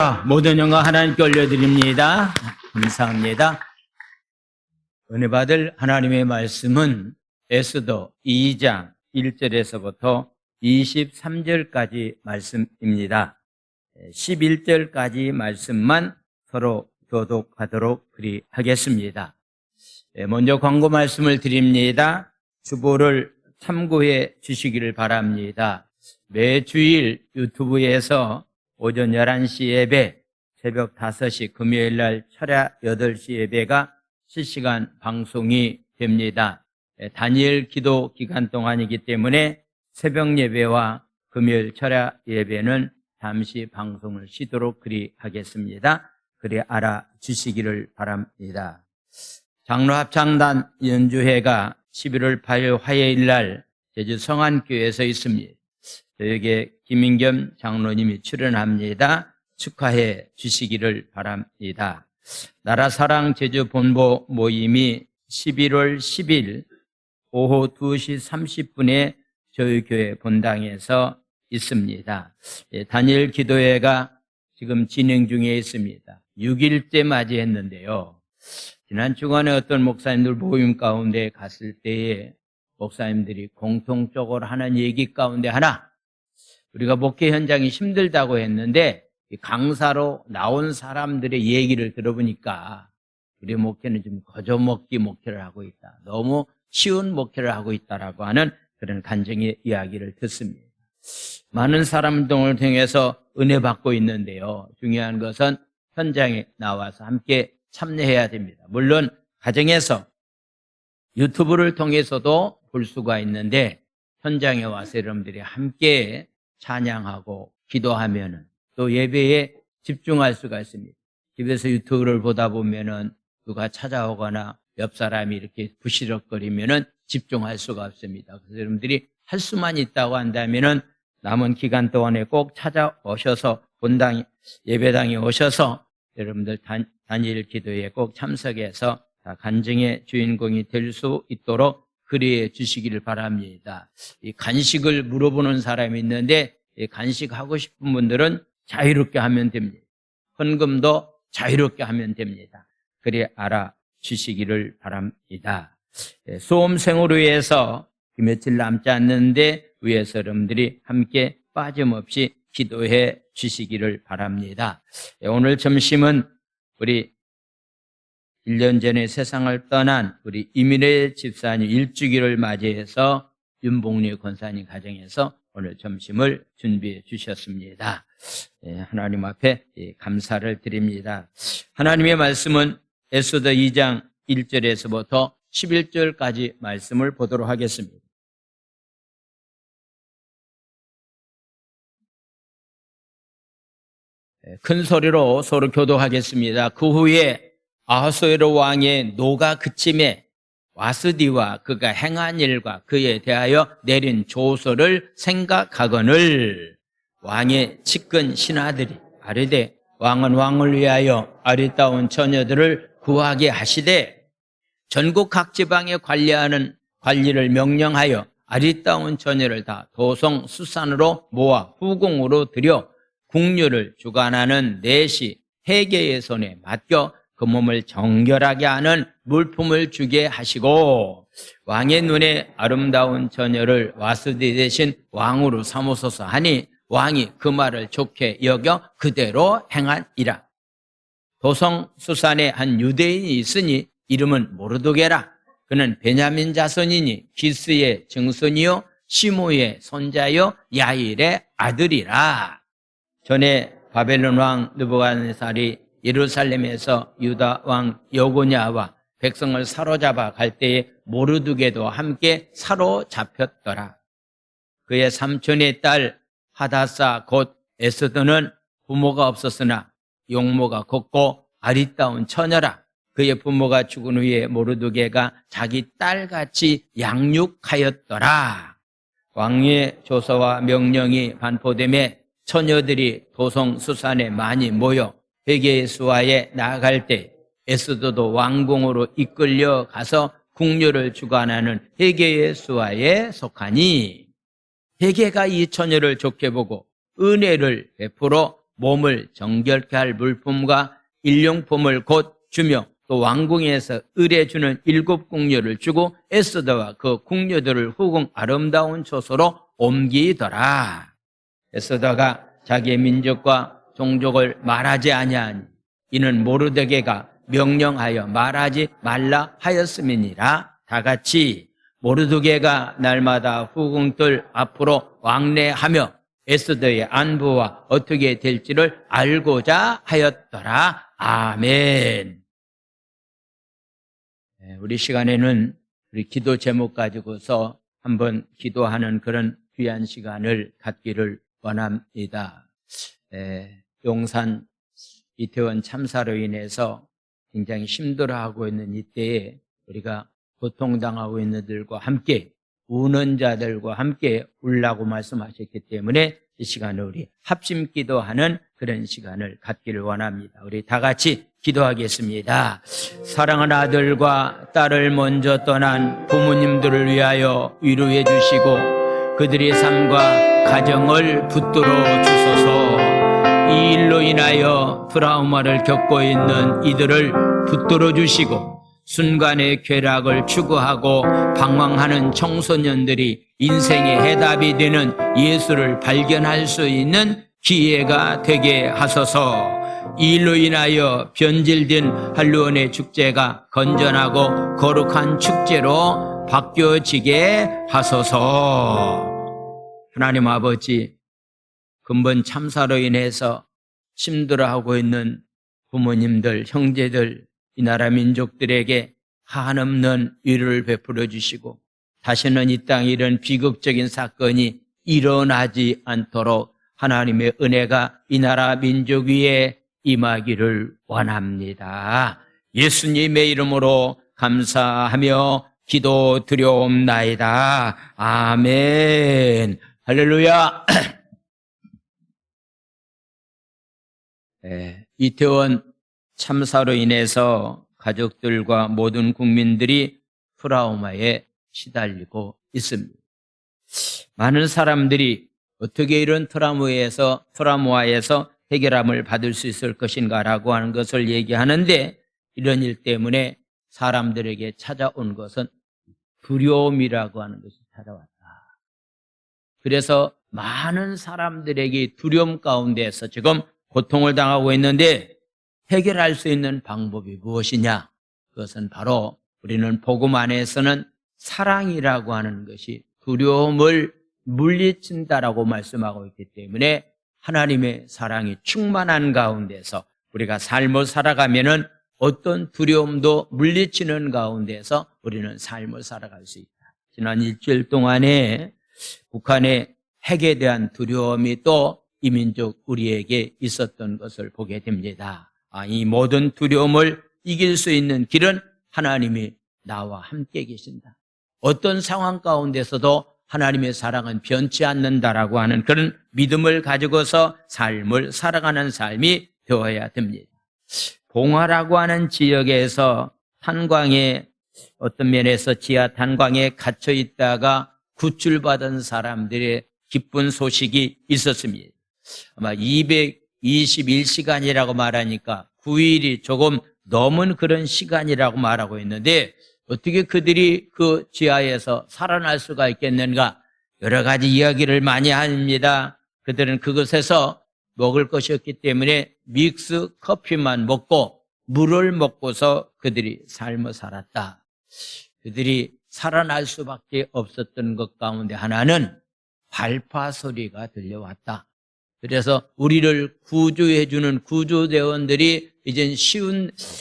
할렐루야. 모든 영광 하나님께 올려드립니다. 감사합니다. 은혜 받을 하나님의 말씀은 에스더 2장 1절에서부터 23절까지 말씀입니다. 11절까지 말씀만 서로 교독하도록 그리하겠습니다. 먼저 광고 말씀을 드립니다. 주보를 참고해 주시기를 바랍니다. 매주일 유튜브에서 오전 11시 예배, 새벽 5시 금요일 날 철야 8시 예배가 실시간 방송이 됩니다. 단일 기도 기간 동안이기 때문에 새벽 예배와 금요일 철야 예배는 잠시 방송을 쉬도록 그리하겠습니다. 그리 알아주시기를 바랍니다. 장로합창단 연주회가 11월 8일 화요일 날 제주 성안교회에서 있습니다. 저에게 김인겸 장로님이 출연합니다. 축하해 주시기를 바랍니다. 나라사랑 제주 본부 모임이 11월 10일 오후 2시 30분에 저희 교회 본당에서 있습니다. 단일 기도회가 지금 진행 중에 있습니다. 6일째 맞이했는데요. 지난 주간에 어떤 목사님들 모임 가운데 갔을 때에 목사님들이 공통적으로 하는 얘기 가운데 하나, 우리가 목회 현장이 힘들다고 했는데 강사로 나온 사람들의 얘기를 들어보니까 우리 목회는 좀 거저먹기 목회를 하고 있다. 너무 쉬운 목회를 하고 있다라고 하는 그런 간증의 이야기를 듣습니다. 많은 사람들을 통해서 은혜 받고 있는데요. 중요한 것은 현장에 나와서 함께 참여해야 됩니다. 물론 가정에서 유튜브를 통해서도 볼 수가 있는데 현장에 와서 여러분들이 함께 찬양하고 기도하면은 또 예배에 집중할 수가 있습니다. 집에서 유튜브를 보다 보면은 누가 찾아오거나 옆 사람이 이렇게 부시럭거리면은 집중할 수가 없습니다. 그래서 여러분들이 할 수만 있다고 한다면은 남은 기간 동안에 꼭 찾아오셔서 본당 예배당에 오셔서 여러분들 단일 기도에 꼭 참석해서 간증의 주인공이 될 수 있도록 그리해 주시기를 바랍니다. 이 간식을 물어보는 사람이 있는데 간식하고 싶은 분들은 자유롭게 하면 됩니다. 헌금도 자유롭게 하면 됩니다. 그리 알아주시기를 바랍니다. 수험생으로 위해서 며칠 남지 않는데 위해서 여러분들이 함께 빠짐없이 기도해 주시기를 바랍니다. 오늘 점심은 우리 1년 전에 세상을 떠난 우리 이민혜 집사님 일주기를 맞이해서 윤봉리 권사님 가정에서 오늘 점심을 준비해 주셨습니다. 하나님 앞에 감사를 드립니다. 하나님의 말씀은 에스더 2장 1절에서부터 11절까지 말씀을 보도록 하겠습니다. 큰 소리로 서로 교독하겠습니다. 그 후에 아하수에로 왕의 노가 그침에 와스디와 그가 행한 일과 그에 대하여 내린 조서를 생각하거늘 왕의 측근 신하들이 아뢰되 왕은 왕을 위하여 아리따운 처녀들을 구하게 하시되 전국 각 지방에 관리를 명령하여 아리따운 처녀를 다 도성 수산으로 모아 후궁으로 들여 궁녀를 주관하는 넷이 해계의 손에 맡겨 그 몸을 정결하게 하는 물품을 주게 하시고 왕의 눈에 아름다운 처녀를 와스디 대신 왕으로 삼으소서 하니 왕이 그 말을 좋게 여겨 그대로 행하니라. 도성 수산에 한 유대인이 있으니 이름은 모르드게라. 그는 베냐민 자손이니 기스의 증손이요 시므의 손자요 야일의 아들이라. 전에 바벨론 왕 느부갓네살이 예루살렘에서 유다 왕 여고냐와 백성을 사로잡아 갈 때에 모르드게도 함께 사로잡혔더라. 그의 삼촌의 딸 하다사 곧 에스더는 부모가 없었으나 용모가 곱고 아리따운 처녀라. 그의 부모가 죽은 후에 모르드게가 자기 딸같이 양육하였더라. 왕의 조서와 명령이 반포됨에 처녀들이 도성 수산에 많이 모여 회개의 수하에 나아갈 때 에스더도 왕궁으로 이끌려 가서 궁녀를 주관하는 회개의 수하에 속하니 회개가 이 처녀를 좋게 보고 은혜를 베풀어 몸을 정결케 할 물품과 일용품을 곧 주며 또 왕궁에서 을에 주는 7궁녀를 주고 에스더와 그 궁녀들을 후궁 아름다운 초소로 옮기더라. 에스더가 자기의 민족과 종족을 말하지 아니하니 이는 모르드게가 명령하여 말하지 말라 하였음이니라. 다 같이 모르드게가 날마다 후궁들 앞으로 왕래하며 에스더의 안부와 어떻게 될지를 알고자 하였더라. 아멘. 우리 시간에는 우리 기도 제목 가지고서 한번 기도하는 그런 귀한 시간을 갖기를 원합니다. 용산 이태원 참사로 인해서 굉장히 힘들어하고 있는 이때에 우리가 고통당하고 있는 이들과 함께 우는 자들과 함께 울라고 말씀하셨기 때문에 이 시간을 우리 합심 기도하는 그런 시간을 갖기를 원합니다. 우리 다 같이 기도하겠습니다. 사랑하는 아들과 딸을 먼저 떠난 부모님들을 위하여 위로해 주시고 그들의 삶과 가정을 붙들어 주소서. 이 일로 인하여 트라우마를 겪고 있는 이들을 붙들어 주시고 순간의 쾌락을 추구하고 방황하는 청소년들이 인생의 해답이 되는 예수를 발견할 수 있는 기회가 되게 하소서. 이 일로 인하여 변질된 할로원의 축제가 건전하고 거룩한 축제로 바뀌어지게 하소서. 하나님 아버지, 근본 참사로 인해서 힘들어하고 있는 부모님들, 형제들, 이 나라 민족들에게 한없는 위로를 베풀어 주시고 다시는 이 땅에 이런 비극적인 사건이 일어나지 않도록 하나님의 은혜가 이 나라 민족 위에 임하기를 원합니다. 예수님의 이름으로 감사하며 기도드려옵나이다. 아멘. 할렐루야. 이태원 참사로 인해서 가족들과 모든 국민들이 트라우마에 시달리고 있습니다. 많은 사람들이 어떻게 이런 트라우마에서 해결함을 받을 수 있을 것인가라고 하는 것을 얘기하는데 이런 일 때문에 사람들에게 찾아온 것은 두려움이라고 하는 것이 찾아왔다. 그래서 많은 사람들에게 두려움 가운데서 지금 고통을 당하고 있는데 해결할 수 있는 방법이 무엇이냐? 그것은 바로 우리는 복음 안에서는 사랑이라고 하는 것이 두려움을 물리친다라고 말씀하고 있기 때문에 하나님의 사랑이 충만한 가운데서 우리가 삶을 살아가면은 어떤 두려움도 물리치는 가운데서 우리는 삶을 살아갈 수 있다. 지난 일주일 동안에 북한의 핵에 대한 두려움이 또 이민족 우리에게 있었던 것을 보게 됩니다. 이 모든 두려움을 이길 수 있는 길은 하나님이 나와 함께 계신다. 어떤 상황 가운데서도 하나님의 사랑은 변치 않는다라고 하는 그런 믿음을 가지고서 삶을 살아가는 삶이 되어야 됩니다. 봉화라고 하는 지역에서 탄광에 어떤 면에서 지하 탄광에 갇혀 있다가 구출받은 사람들의 기쁜 소식이 있었습니다. 아마 221시간이라고 말하니까 9일이 조금 넘은 그런 시간이라고 말하고 있는데 어떻게 그들이 그 지하에서 살아날 수가 있겠는가? 여러 가지 이야기를 많이 합니다. 그들은 그것에서 먹을 것이 없기 때문에 믹스 커피만 먹고 물을 먹고서 그들이 삶을 살았다. 그들이 살아날 수밖에 없었던 것 가운데 하나는 발파 소리가 들려왔다. 그래서 우리를 구조해주는 구조대원들이 이젠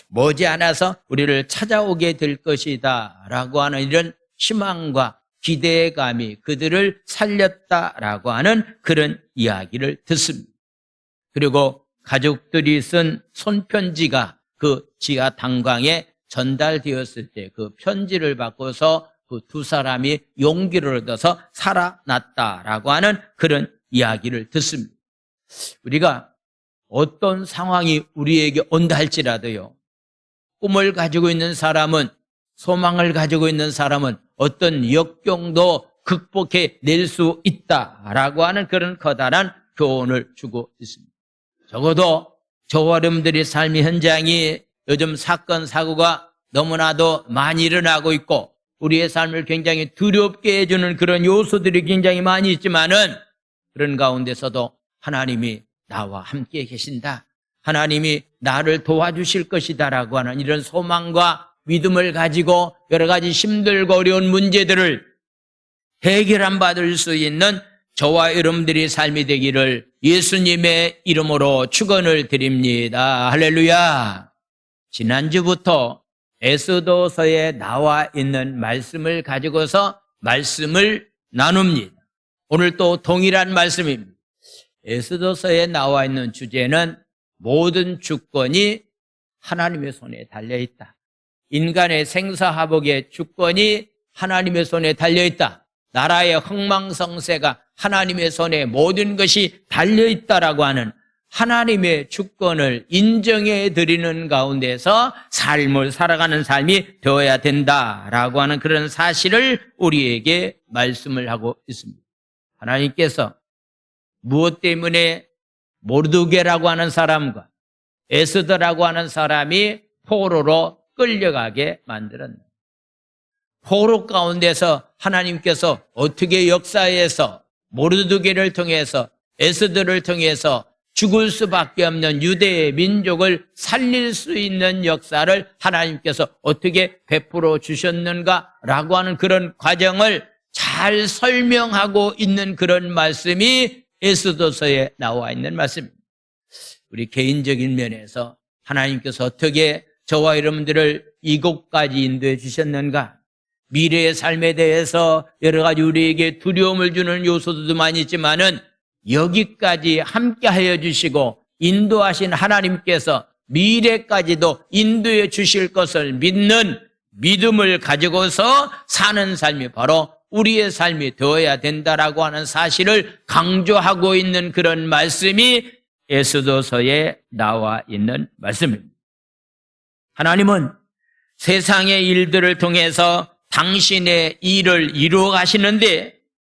머지않아서 우리를 찾아오게 될 것이다 라고 하는 이런 희망과 기대감이 그들을 살렸다라고 하는 그런 이야기를 듣습니다. 그리고 가족들이 쓴 손편지가 그 지하 탄광에 전달되었을 때 그 편지를 받고서 그 두 사람이 용기를 얻어서 살아났다라고 하는 그런 이야기를 듣습니다. 우리가 어떤 상황이 우리에게 온다 할지라도요, 꿈을 가지고 있는 사람은, 소망을 가지고 있는 사람은 어떤 역경도 극복해 낼 수 있다라고 하는 그런 커다란 교훈을 주고 있습니다. 적어도 저와 여러분들의 삶의 현장이 요즘 사건, 사고가 너무나도 많이 일어나고 있고 우리의 삶을 굉장히 두렵게 해주는 그런 요소들이 굉장히 많이 있지만은 그런 가운데서도 하나님이 나와 함께 계신다. 하나님이 나를 도와주실 것이다라고 하는 이런 소망과 믿음을 가지고 여러 가지 힘들고 어려운 문제들을 해결한 받을 수 있는 저와 여러분들의 삶이 되기를 예수님의 이름으로 축원을 드립니다. 할렐루야. 지난주부터 에스더서에 나와 있는 말씀을 가지고서 말씀을 나눕니다. 오늘 또 동일한 말씀입니다. 에스더서에 나와 있는 주제는 모든 주권이 하나님의 손에 달려있다. 인간의 생사화복의 주권이 하나님의 손에 달려있다. 나라의 흥망성쇠가 하나님의 손에 모든 것이 달려있다라고 하는 하나님의 주권을 인정해 드리는 가운데서 삶을 살아가는 삶이 되어야 된다라고 하는 그런 사실을 우리에게 말씀을 하고 있습니다. 하나님께서 무엇 때문에 모르드게라고 하는 사람과 에스더라고 하는 사람이 포로로 끌려가게 만들었나요? 포로 가운데서 하나님께서 어떻게 역사에서 모르드게를 통해서 에스더를 통해서 죽을 수밖에 없는 유대의 민족을 살릴 수 있는 역사를 하나님께서 어떻게 베풀어 주셨는가라고 하는 그런 과정을 잘 설명하고 있는 그런 말씀이 에스더서에 나와 있는 말씀입니다. 우리 개인적인 면에서 하나님께서 어떻게 저와 여러분들을 이곳까지 인도해 주셨는가? 미래의 삶에 대해서 여러 가지 우리에게 두려움을 주는 요소도 많이 있지만은 여기까지 함께하여 주시고 인도하신 하나님께서 미래까지도 인도해 주실 것을 믿는 믿음을 가지고서 사는 삶이 바로 우리의 삶이 되어야 된다라고 하는 사실을 강조하고 있는 그런 말씀이 에스더서에 나와 있는 말씀입니다. 하나님은 세상의 일들을 통해서 당신의 일을 이루어 가시는데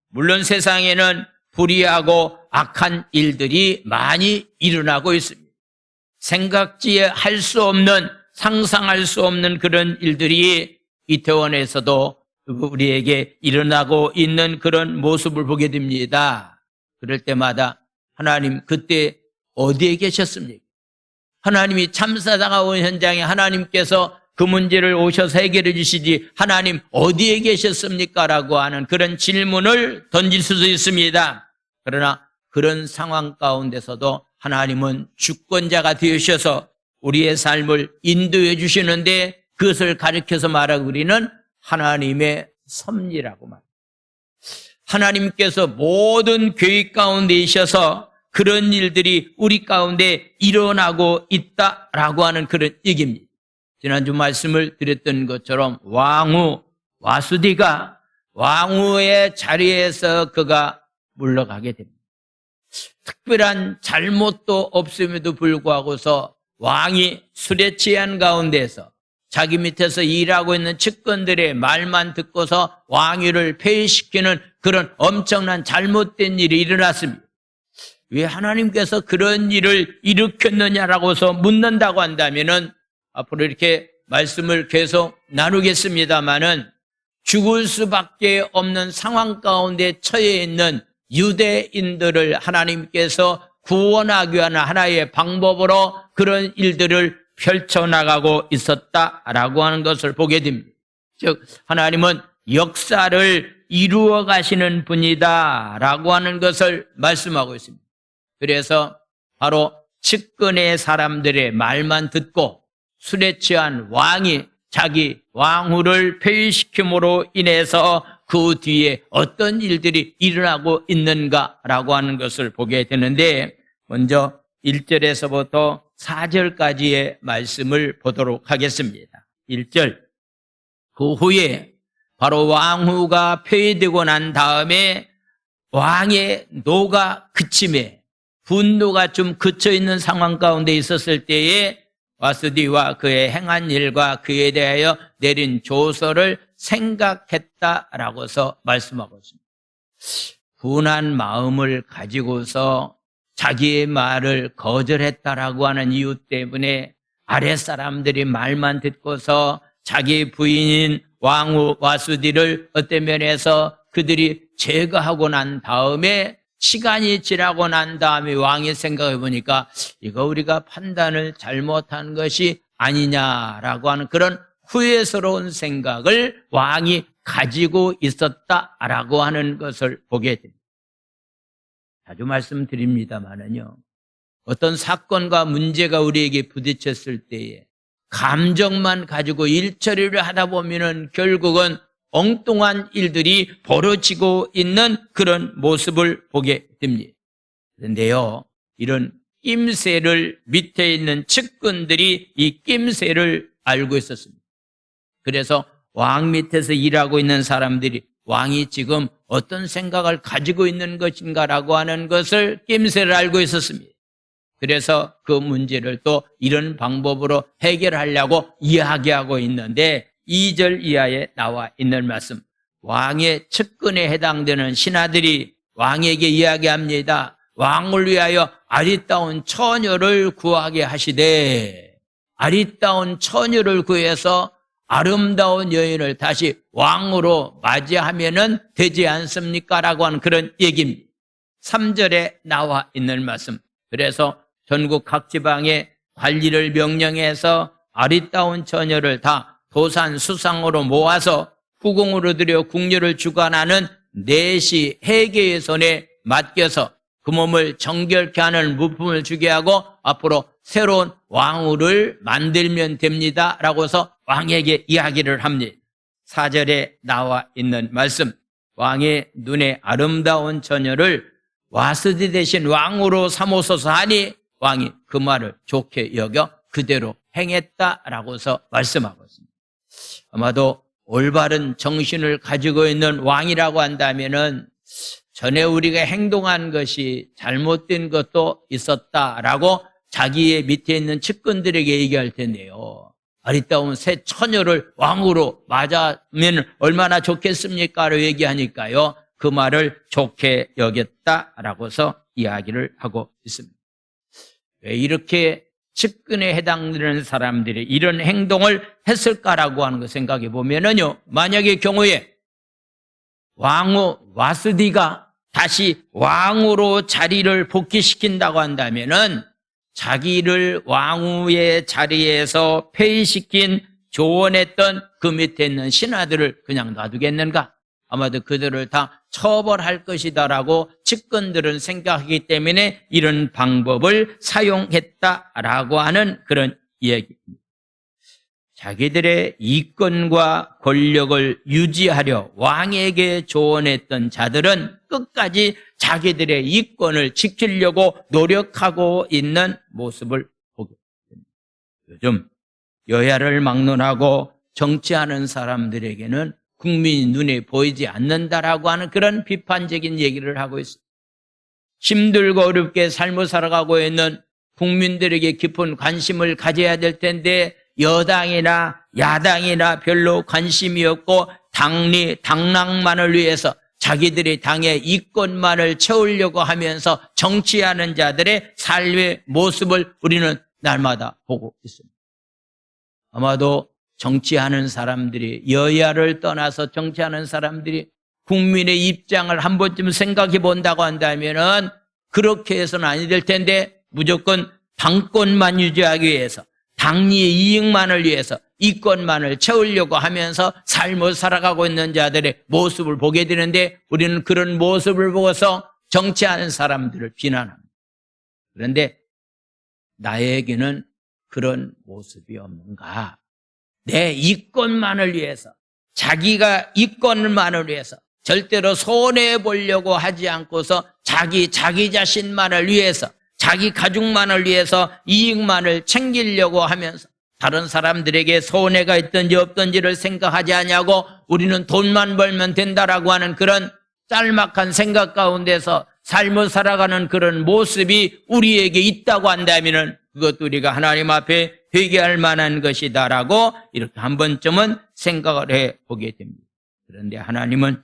물론 세상에는 불의하고 악한 일들이 많이 일어나고 있습니다. 생각지에 할 수 없는, 상상할 수 없는 그런 일들이 이태원에서도 우리에게 일어나고 있는 그런 모습을 보게 됩니다. 그럴 때마다 하나님 그때 어디에 계셨습니까? 하나님이 참사다가 온 현장에 하나님께서 그 문제를 오셔서 해결해 주시지 하나님 어디에 계셨습니까? 라고 하는 그런 질문을 던질 수도 있습니다. 그러나 그런 상황 가운데서도 하나님은 주권자가 되셔서 우리의 삶을 인도해 주시는데 그것을 가리켜서 말하고 우리는 하나님의 섭리라고 말합니다. 하나님께서 모든 계획 가운데 있어서 그런 일들이 우리 가운데 일어나고 있다라고 하는 그런 얘기입니다. 지난주 말씀을 드렸던 것처럼 왕후 와수디가 왕후의 자리에서 그가 물러가게 됩니다. 특별한 잘못도 없음에도 불구하고서 왕이 술에 취한 가운데서 자기 밑에서 일하고 있는 측근들의 말만 듣고서 왕위를 폐위시키는 그런 엄청난 잘못된 일이 일어났습니다. 왜 하나님께서 그런 일을 일으켰느냐라고서 묻는다고 한다면은 앞으로 이렇게 말씀을 계속 나누겠습니다마는 죽을 수밖에 없는 상황 가운데 처해 있는 유대인들을 하나님께서 구원하기 위한 하나의 방법으로 그런 일들을 펼쳐나가고 있었다라고 하는 것을 보게 됩니다. 즉 하나님은 역사를 이루어 가시는 분이다라고 하는 것을 말씀하고 있습니다. 그래서 바로 측근의 사람들의 말만 듣고 술에 취한 왕이 자기 왕후를 폐위시킴으로 인해서 그 뒤에 어떤 일들이 일어나고 있는가라고 하는 것을 보게 되는데 먼저 1절에서부터 4절까지의 말씀을 보도록 하겠습니다. 1절, 그 후에 바로 왕후가 폐위되고 난 다음에 왕의 노가 그침에 분노가 좀 그쳐있는 상황 가운데 있었을 때에 와스디와 그의 행한 일과 그에 대하여 내린 조서를 생각했다라고서 말씀하고 있습니다. 분한 마음을 가지고서 자기의 말을 거절했다라고 하는 이유 때문에 아랫사람들이 말만 듣고서 자기 부인인 왕후 와수디를 어떤 면에서 그들이 제거하고 난 다음에 시간이 지나고 난 다음에 왕이 생각해 보니까 이거 우리가 판단을 잘못한 것이 아니냐라고 하는 그런 후회스러운 생각을 왕이 가지고 있었다라고 하는 것을 보게 됩니다. 자주 말씀드립니다마는요, 어떤 사건과 문제가 우리에게 부딪혔을 때에 감정만 가지고 일처리를 하다 보면은 결국은 엉뚱한 일들이 벌어지고 있는 그런 모습을 보게 됩니다. 그런데요, 이런 낌새를 밑에 있는 측근들이 이 낌새를 알고 있었습니다. 그래서 왕 밑에서 일하고 있는 사람들이 왕이 지금 어떤 생각을 가지고 있는 것인가라고 하는 것을 낌새를 알고 있었습니다. 그래서 그 문제를 또 이런 방법으로 해결하려고 이야기하고 있는데 2절 이하에 나와 있는 말씀, 왕의 측근에 해당되는 신하들이 왕에게 이야기합니다. 왕을 위하여 아리따운 처녀를 구하게 하시되, 아리따운 처녀를 구해서 아름다운 여인을 다시 왕으로 맞이하면 되지 않습니까? 라고 하는 그런 얘기입니다. 3절에 나와 있는 말씀, 그래서 전국 각 지방에 관리를 명령해서 아리따운 처녀를 다 도산 수상으로 모아서 후궁으로 들여 궁녀를 주관하는 내시 해계의 손에 맡겨서 그 몸을 정결케 하는 물품을 주게 하고 앞으로 새로운 왕후를 만들면 됩니다 라고서 왕에게 이야기를 합니다. 4절에 나와 있는 말씀, 왕의 눈에 아름다운 처녀를 와스디 대신 왕으로 삼으소서 하니 왕이 그 말을 좋게 여겨 그대로 행했다라고서 말씀하고 있습니다. 아마도 올바른 정신을 가지고 있는 왕이라고 한다면은 전에 우리가 행동한 것이 잘못된 것도 있었다라고 자기의 밑에 있는 측근들에게 얘기할 텐데요. 아리따운 새 처녀를 왕으로 맞으면 얼마나 좋겠습니까? 라고 얘기하니까요. 그 말을 좋게 여겼다라고서 이야기를 하고 있습니다. 왜 이렇게 측근에 해당되는 사람들이 이런 행동을 했을까라고 하는 거 생각해 보면은요, 만약의 경우에 왕후 와스디가 다시 왕으로 자리를 복귀시킨다고 한다면은 자기를 왕후의 자리에서 폐위시킨 조언했던 그 밑에 있는 신하들을 그냥 놔두겠는가? 아마도 그들을 다 처벌할 것이다라고 측근들은 생각하기 때문에 이런 방법을 사용했다라고 하는 그런 이야기입니다. 자기들의 이권과 권력을 유지하려 왕에게 조언했던 자들은 끝까지 자기들의 이권을 지키려고 노력하고 있는 모습을 보게 됩니다. 요즘 여야를 막론하고 정치하는 사람들에게는 국민이 눈에 보이지 않는다라고 하는 그런 비판적인 얘기를 하고 있습니다. 힘들고 어렵게 삶을 살아가고 있는 국민들에게 깊은 관심을 가져야 될 텐데 여당이나 야당이나 별로 관심이 없고 당락만을 위해서 자기들의 당의 이권만을 채우려고 하면서 정치하는 자들의 삶의 모습을 우리는 날마다 보고 있습니다. 아마도 정치하는 사람들이, 여야를 떠나서 정치하는 사람들이 국민의 입장을 한 번쯤 생각해 본다고 한다면은 그렇게 해서는 아니 될 텐데 무조건 당권만 유지하기 위해서, 당리의 이익만을 위해서 이권만을 채우려고 하면서 삶을 살아가고 있는 자들의 모습을 보게 되는데 우리는 그런 모습을 보고서 정치하는 사람들을 비난합니다. 그런데 나에게는 그런 모습이 없는가? 내 이권만을 위해서, 자기가 이권만을 위해서 절대로 손해보려고 하지 않고서 자기 자신만을 위해서, 자기 가족만을 위해서 이익만을 챙기려고 하면서 다른 사람들에게 손해가 있든지 없든지를 생각하지 않냐고 우리는 돈만 벌면 된다라고 하는 그런 짤막한 생각 가운데서 삶을 살아가는 그런 모습이 우리에게 있다고 한다면 그것도 우리가 하나님 앞에 회개할 만한 것이다라고 이렇게 한 번쯤은 생각을 해보게 됩니다. 그런데 하나님은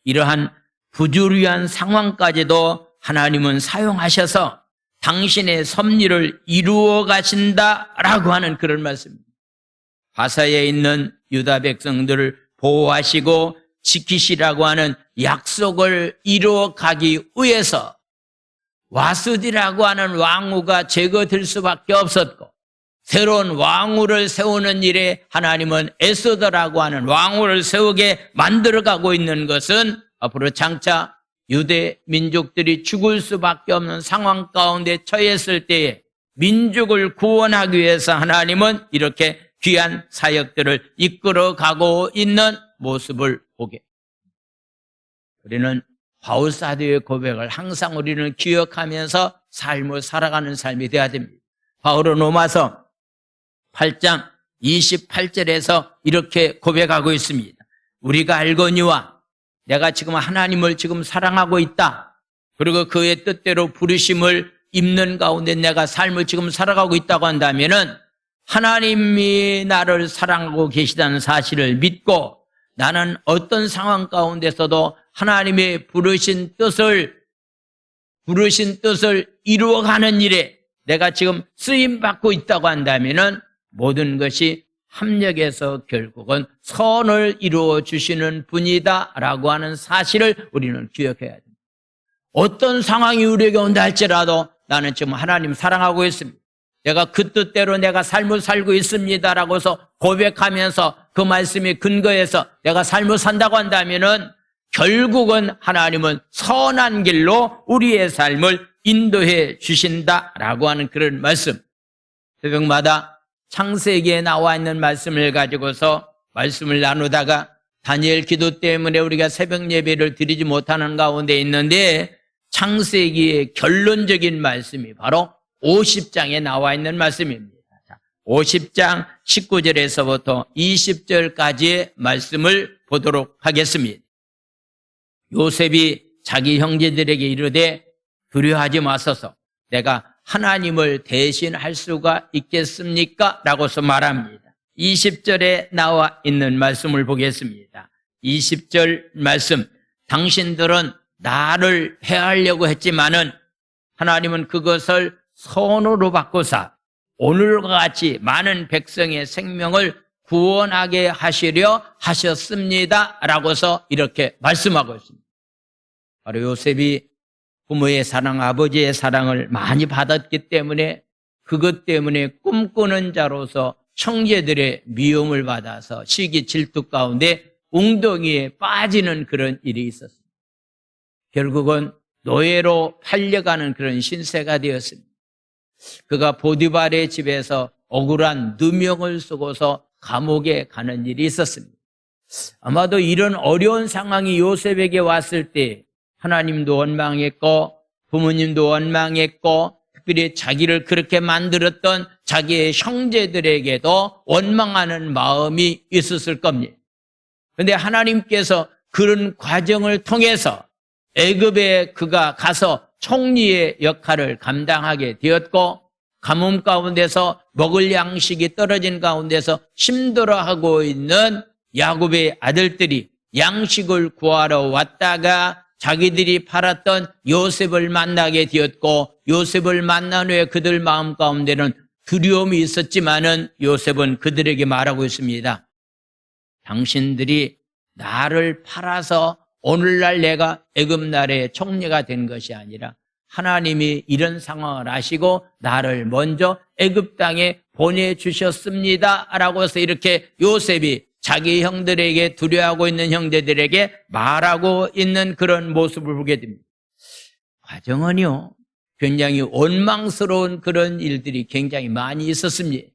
이러한 부주의한 상황까지도 하나님은 사용하셔서 당신의 섭리를 이루어 가신다라고 하는 그런 말씀입니다. 바사에 있는 유다 백성들을 보호하시고 지키시라고 하는 약속을 이루어 가기 위해서 와스디라고 하는 왕후가 제거될 수밖에 없었고, 새로운 왕후를 세우는 일에 하나님은 에스더라고 하는 왕후를 세우게 만들어가고 있는 것은 앞으로 장차 유대 민족들이 죽을 수밖에 없는 상황 가운데 처했을 때에 민족을 구원하기 위해서 하나님은 이렇게 귀한 사역들을 이끌어가고 있는 모습을 보게. 우리는 바울 사도의 고백을 항상 우리는 기억하면서 삶을 살아가는 삶이 되어야 됩니다. 바울은 로마서 8장 28절에서 이렇게 고백하고 있습니다. 우리가 알거니와 내가 지금 하나님을 지금 사랑하고 있다. 그리고 그의 뜻대로 부르심을 입는 가운데 내가 삶을 지금 살아가고 있다고 한다면은 하나님이 나를 사랑하고 계시다는 사실을 믿고 나는 어떤 상황 가운데서도 하나님의 부르신 뜻을 이루어가는 일에 내가 지금 쓰임받고 있다고 한다면은 모든 것이 합력해서 결국은 선을 이루어 주시는 분이다라고 하는 사실을 우리는 기억해야 됩니다. 어떤 상황이 우리에게 온다 할지라도 나는 지금 하나님 사랑하고 있습니다. 내가 그 뜻대로 내가 삶을 살고 있습니다라고 해서 고백하면서 그 말씀이 근거해서 내가 삶을 산다고 한다면은 결국은 하나님은 선한 길로 우리의 삶을 인도해 주신다라고 하는 그런 말씀. 새벽마다 창세기에 나와 있는 말씀을 가지고서 말씀을 나누다가 다니엘 기도 때문에 우리가 새벽 예배를 드리지 못하는 가운데 있는데 창세기의 결론적인 말씀이 바로 50장에 나와 있는 말씀입니다. 50장 19절에서부터 20절까지의 말씀을 보도록 하겠습니다. 요셉이 자기 형제들에게 이르되 두려워하지 마소서, 내가 하나님을 대신할 수가 있겠습니까? 라고서 말합니다. 20절에 나와 있는 말씀을 보겠습니다. 20절 말씀, 당신들은 나를 해하려고 했지만은 하나님은 그것을 선으로 바꾸사 오늘과 같이 많은 백성의 생명을 구원하게 하시려 하셨습니다. 라고서 이렇게 말씀하고 있습니다. 바로 요셉이 부모의 사랑, 아버지의 사랑을 많이 받았기 때문에 그것 때문에 꿈꾸는 자로서 형제들의 미움을 받아서 시기 질투 가운데 웅덩이에 빠지는 그런 일이 있었습니다. 결국은 노예로 팔려가는 그런 신세가 되었습니다. 그가 보디발의 집에서 억울한 누명을 쓰고서 감옥에 가는 일이 있었습니다. 아마도 이런 어려운 상황이 요셉에게 왔을 때 하나님도 원망했고 부모님도 원망했고 특별히 자기를 그렇게 만들었던 자기의 형제들에게도 원망하는 마음이 있었을 겁니다. 그런데 하나님께서 그런 과정을 통해서 애굽에 그가 가서 총리의 역할을 감당하게 되었고 가뭄 가운데서 먹을 양식이 떨어진 가운데서 힘들어하고 있는 야곱의 아들들이 양식을 구하러 왔다가 자기들이 팔았던 요셉을 만나게 되었고 요셉을 만난 후에 그들 마음 가운데는 두려움이 있었지만은 요셉은 그들에게 말하고 있습니다. 당신들이 나를 팔아서 오늘날 내가 애굽 나라의 총리가 된 것이 아니라 하나님이 이런 상황을 아시고 나를 먼저 애굽 땅에 보내주셨습니다. 라고 해서 이렇게 요셉이 자기 형들에게 두려워하고 있는 형제들에게 말하고 있는 그런 모습을 보게 됩니다. 과정은요, 굉장히 원망스러운 그런 일들이 굉장히 많이 있었습니다.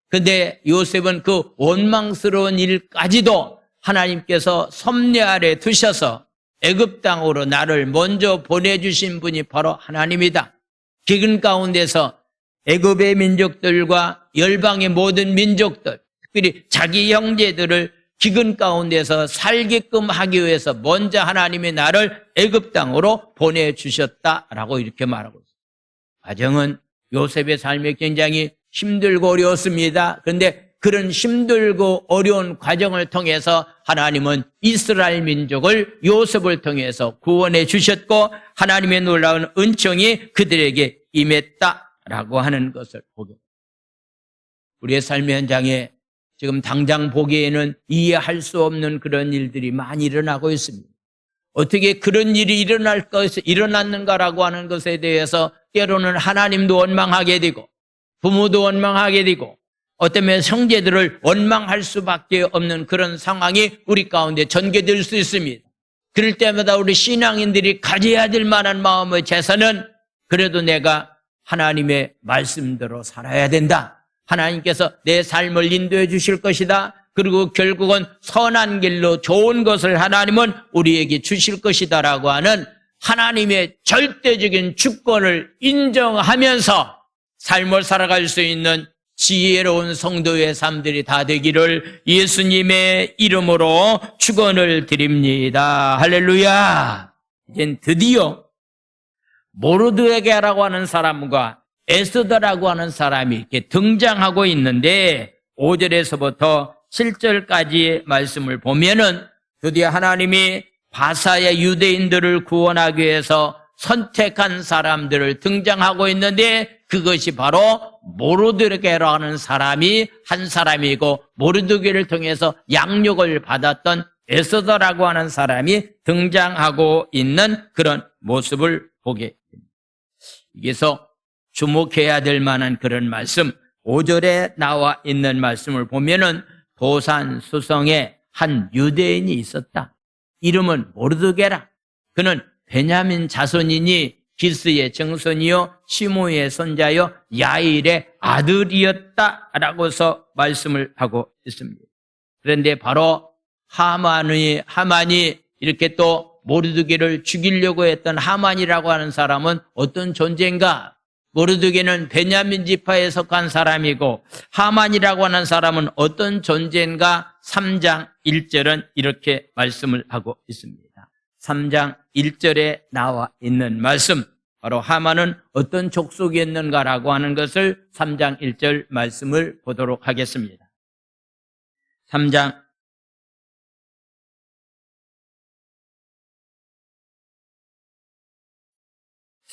그런데 요셉은 그 원망스러운 일까지도 하나님께서 섭리 아래 두셔서 애굽 땅으로 나를 먼저 보내주신 분이 바로 하나님이다. 기근 가운데서 애굽의 민족들과 열방의 모든 민족들, 특별히 자기 형제들을 기근 가운데서 살게끔 하기 위해서 먼저 하나님이 나를 애굽 땅으로 보내주셨다라고 이렇게 말하고 있습니다. 과정은 요셉의 삶이 굉장히 힘들고 어려웠습니다. 그런데 그런 힘들고 어려운 과정을 통해서 하나님은 이스라엘 민족을 요셉을 통해서 구원해 주셨고 하나님의 놀라운 은총이 그들에게 임했다라고 하는 것을 보게 됩니다. 우리의 삶의 현장에 지금 당장 보기에는 이해할 수 없는 그런 일들이 많이 일어나고 있습니다. 어떻게 그런 일이 일어났는가라고 하는 것에 대해서 때로는 하나님도 원망하게 되고 부모도 원망하게 되고 어쩌면 형제들을 원망할 수밖에 없는 그런 상황이 우리 가운데 전개될 수 있습니다. 그럴 때마다 우리 신앙인들이 가져야 될 만한 마음의 제사는 그래도 내가 하나님의 말씀대로 살아야 된다. 하나님께서 내 삶을 인도해 주실 것이다. 그리고 결국은 선한 길로 좋은 것을 하나님은 우리에게 주실 것이다라고 하는 하나님의 절대적인 주권을 인정하면서 삶을 살아갈 수 있는 지혜로운 성도의 삶들이 다 되기를 예수님의 이름으로 축원을 드립니다. 할렐루야. 이젠 드디어 모르드게라고 하는 사람과 에스더라고 하는 사람이 이렇게 등장하고 있는데 5절에서부터 7절까지의 말씀을 보면은 드디어 하나님이 바사의 유대인들을 구원하기 위해서 선택한 사람들을 등장하고 있는데 그것이 바로 모르드게라고 하는 사람이 한 사람이고 모르드게를 통해서 양육을 받았던 에스더라고 하는 사람이 등장하고 있는 그런 모습을 보게 됩니다. 여기서 주목해야 될 만한 그런 말씀 5절에 나와 있는 말씀을 보면은 도산 수성에 한 유대인이 있었다. 이름은 모르드게라. 그는 베냐민 자손이니 기스의 정손이요 시므의 손자요 야일의 아들이었다라고서 말씀을 하고 있습니다. 그런데 바로 하만이 이렇게 또 모르드게를 죽이려고 했던 하만이라고 하는 사람은 어떤 존재인가? 모르드게는 베냐민 지파에 속한 사람이고 하만이라고 하는 사람은 어떤 존재인가? 3장 1절은 이렇게 말씀을 하고 있습니다. 3장 1절에 나와 있는 말씀, 바로 하만은 어떤 족속이었는가라고 하는 것을 3장 1절 말씀을 보도록 하겠습니다. 3장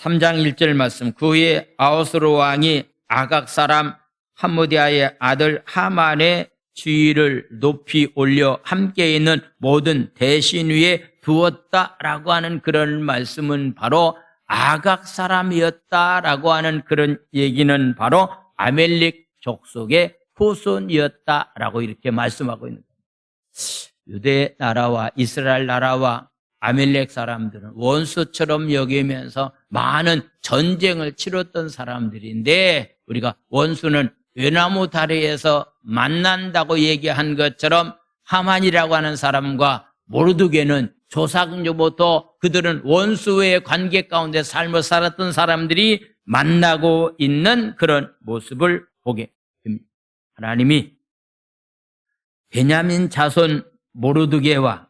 1절 말씀. 그 후에 아하스로 왕이 아각 사람 함무디아의 아들 하만의 지위를 높이 올려 함께 있는 모든 대신 위에 두었다라고 하는 그런 말씀은 바로 아각 사람이었다라고 하는 그런 얘기는 바로 아멜렉 족속의 후손이었다라고 이렇게 말씀하고 있는 거예요. 유대 나라와 이스라엘 나라와 아멜렉 사람들은 원수처럼 여기면서 많은 전쟁을 치렀던 사람들인데 우리가 원수는 외나무 다리에서 만난다고 얘기한 것처럼 하만이라고 하는 사람과 모르드게는 조상조부터 그들은 원수의 관계 가운데 삶을 살았던 사람들이 만나고 있는 그런 모습을 보게 됩니다. 하나님이 베냐민 자손 모르드게와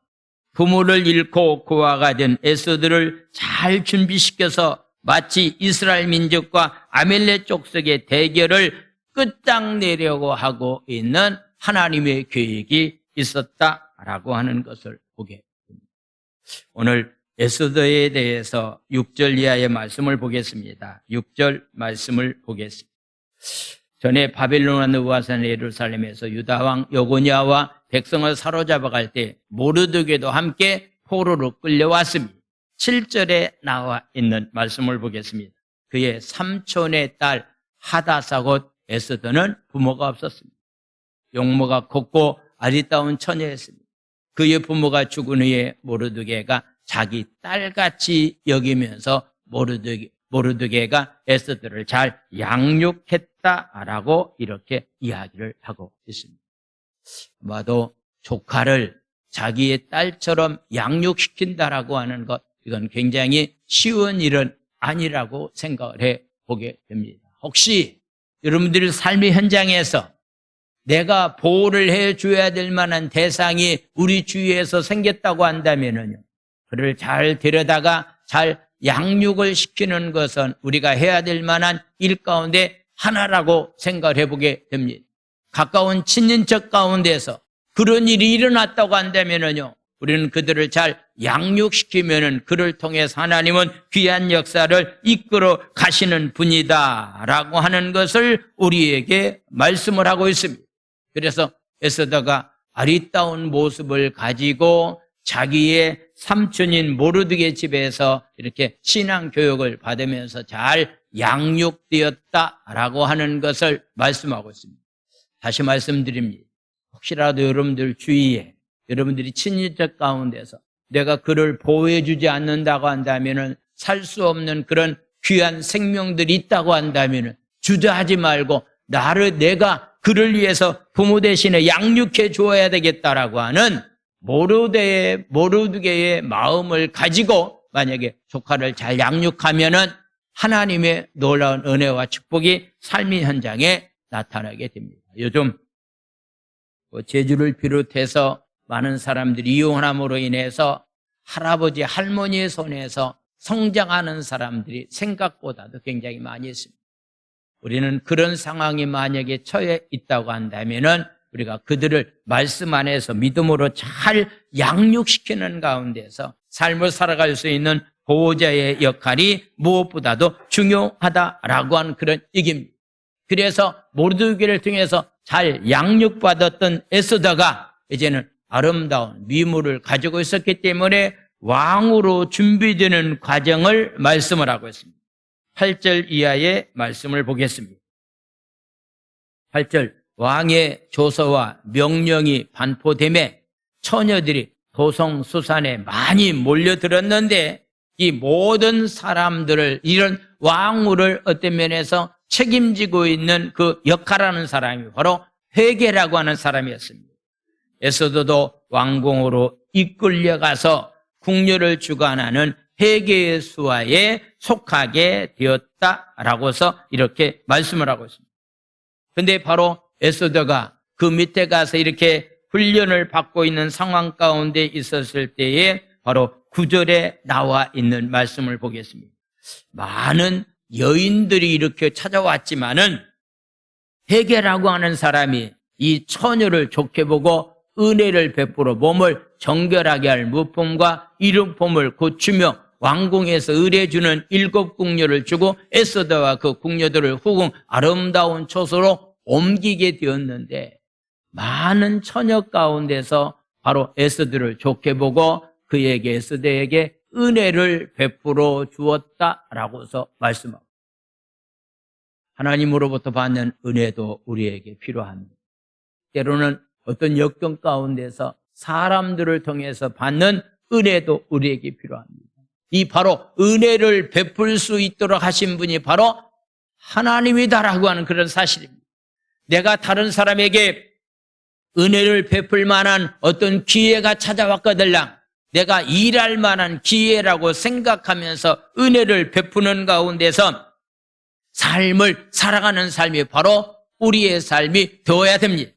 부모를 잃고 고아가 된 에스더를 잘 준비시켜서 마치 이스라엘 민족과 아멜렉 족속의 대결을 끝장내려고 하고 있는 하나님의 계획이 있었다라고 하는 것을 보게 됩니다. 오늘 에스더에 대해서 6절 이하의 말씀을 보겠습니다. 6절 말씀을 보겠습니다. 전에 바벨론 느부갓네살 예루살렘에서 유다왕 여고냐와 백성을 사로잡아갈 때 모르드게도 함께 포로로 끌려왔습니다. 7절에 나와 있는 말씀을 보겠습니다. 그의 삼촌의 딸 하다사 곧 에스더는 부모가 없었습니다. 용모가 곱고 아리따운 처녀였습니다. 그의 부모가 죽은 후에 모르드게가 자기 딸같이 여기면서 모르드게가 에스더를 잘 양육했다라고 이렇게 이야기를 하고 있습니다. 아마도 조카를 자기의 딸처럼 양육시킨다라고 하는 것, 이건 굉장히 쉬운 일은 아니라고 생각을 해보게 됩니다. 혹시 여러분들의 삶의 현장에서 내가 보호를 해줘야 될 만한 대상이 우리 주위에서 생겼다고 한다면요, 그를 잘 데려다가 잘 양육을 시키는 것은 우리가 해야 될 만한 일 가운데 하나라고 생각을 해보게 됩니다. 가까운 친인척 가운데서 그런 일이 일어났다고 한다면요, 우리는 그들을 잘 양육시키면은 그를 통해서 하나님은 귀한 역사를 이끌어 가시는 분이다라고 하는 것을 우리에게 말씀을 하고 있습니다. 그래서 에스더가 아리따운 모습을 가지고 자기의 삼촌인 모르드게 집에서 이렇게 신앙 교육을 받으면서 잘 양육되었다라고 하는 것을 말씀하고 있습니다. 다시 말씀드립니다. 혹시라도 여러분들 주위에 여러분들이 친인척 가운데서 내가 그를 보호해주지 않는다고 한다면 살 수 없는 그런 귀한 생명들이 있다고 한다면 주저하지 말고 내가 그를 위해서 부모 대신에 양육해 주어야 되겠다라고 하는 모르드게의 마음을 가지고 만약에 조카를 잘 양육하면은 하나님의 놀라운 은혜와 축복이 삶의 현장에 나타나게 됩니다. 요즘 제주를 비롯해서 많은 사람들이 이혼함으로 인해서 할아버지, 할머니의 손에서 성장하는 사람들이 생각보다도 굉장히 많이 있습니다. 우리는 그런 상황이 만약에 처해 있다고 한다면은 우리가 그들을 말씀 안에서 믿음으로 잘 양육시키는 가운데서 삶을 살아갈 수 있는 보호자의 역할이 무엇보다도 중요하다라고 하는 그런 얘기입니다. 그래서 모르드게를 통해서 잘 양육받았던 에스더가 이제는 아름다운 미모를 가지고 있었기 때문에 왕으로 준비되는 과정을 말씀을 하고 있습니다. 8절 이하의 말씀을 보겠습니다. 8절, 왕의 조서와 명령이 반포되매 처녀들이 도성수산에 많이 몰려들었는데 이 모든 사람들을, 이런 왕후를 어떤 면에서 책임지고 있는 그 역할하는 사람이 바로 회계라고 하는 사람이었습니다. 에스더도 왕궁으로 이끌려가서 궁녀를 주관하는 회계의 수하에 속하게 되었다라고서 이렇게 말씀을 하고 있습니다. 근데 바로 에스더가 그 밑에 가서 이렇게 훈련을 받고 있는 상황 가운데 있었을 때에 바로 9절에 나와 있는 말씀을 보겠습니다. 많은 여인들이 이렇게 찾아왔지만은 회계라고 하는 사람이 이 처녀를 좋게 보고 은혜를 베풀어 몸을 정결하게 할 무품과 이름품을 고치며 왕궁에서 의뢰주는 7 궁녀를 주고 에스더와 그 궁녀들을 후궁 아름다운 초소로 옮기게 되었는데 많은 처녀 가운데서 바로 에스더를 좋게 보고 그에게 에스더에게 은혜를 베풀어 주었다라고서 말씀합니다. 하나님으로부터 받는 은혜도 우리에게 필요합니다. 때로는 어떤 역경 가운데서 사람들을 통해서 받는 은혜도 우리에게 필요합니다. 이 바로 은혜를 베풀 수 있도록 하신 분이 바로 하나님이다라고 하는 그런 사실입니다. 내가 다른 사람에게 은혜를 베풀 만한 어떤 기회가 찾아왔거들랑 내가 일할 만한 기회라고 생각하면서 은혜를 베푸는 가운데서 삶을 살아가는 삶이 바로 우리의 삶이 되어야 됩니다.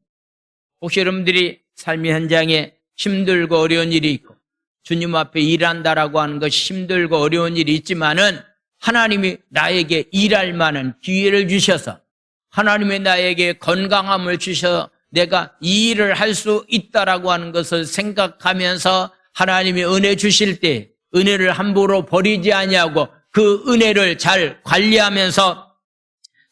혹시 여러분들이 삶의 현장에 힘들고 어려운 일이 있고 주님 앞에 일한다라고 하는 것이 힘들고 어려운 일이 있지만은 하나님이 나에게 일할 만한 기회를 주셔서 하나님이 나에게 건강함을 주셔서 내가 이 일을 할 수 있다라고 하는 것을 생각하면서 하나님이 은혜 주실 때 은혜를 함부로 버리지 아니하고 그 은혜를 잘 관리하면서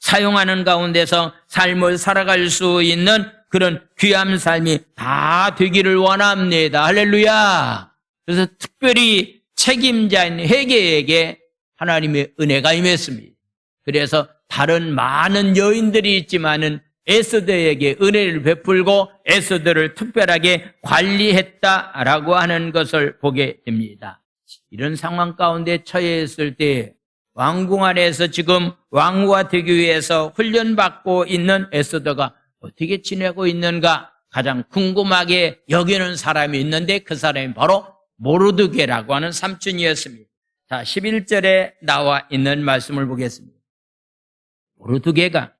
사용하는 가운데서 삶을 살아갈 수 있는 그런 귀한 삶이 다 되기를 원합니다. 할렐루야. 그래서 특별히 책임자인 회개에게 하나님의 은혜가 임했습니다. 그래서 다른 많은 여인들이 있지만은 에스더에게 은혜를 베풀고 에스더를 특별하게 관리했다라고 하는 것을 보게 됩니다. 이런 상황 가운데 처해 있을 때 왕궁 안에서 지금 왕후가 되기 위해서 훈련받고 있는 에스더가 어떻게 지내고 있는가 가장 궁금하게 여기는 사람이 있는데 그 사람이 바로 모르드게라고 하는 삼촌이었습니다. 자, 11절에 나와 있는 말씀을 보겠습니다. 모르드게가